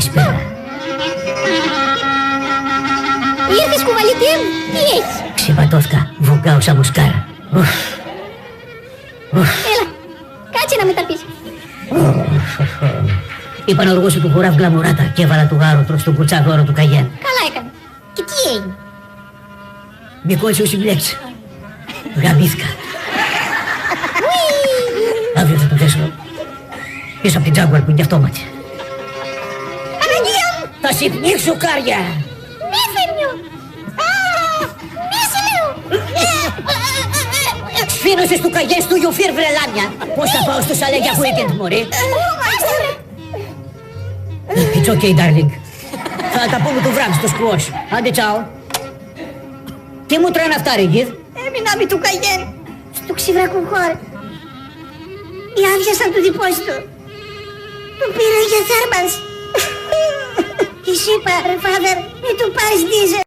Καλησπέρα. Ήρθες κουβαλητή μου, τι έχεις? Ξεπατώθηκα, βογκάω σαν μουσκάρα. Έλα, κάτσε να με τα πεις. Είπα να οργώσω του χωράφ γκλαμουράτα και έβαλα του γάρου προς τον κουτσάδωρο του Καγιέν. Καλά έκανε. Και τι έγινε? Μη κόλλησε ο συμπλέξ. Γαμήθηκα. Αύριο θα το θέσω πίσω από την Τζάγκουαρ που είναι αυτόματη. Αναγία μου! Θα σε πνίξω, κάρια! Μη φέρνιο! Μη σε λέω! Σφήνωσες του Καγιέν στο γιοφύρ βρελάμια. Πώς θα πάω στο σαλέ για weekend, μωρή? It's okay, darling. Θα τα πούμε το βράδυ στο σκουός. Άντε, τσάω. Τι μου τρώνε αυτά, ρε Γκίδ? Έμεινα με του Καγιέν στο ξηβρακουχόρ. Η άδειασαν του διπόστο. Του πήρα για θέρμανση. Της είπα, ρε φάδερ, μην του πάρεις δίζελ.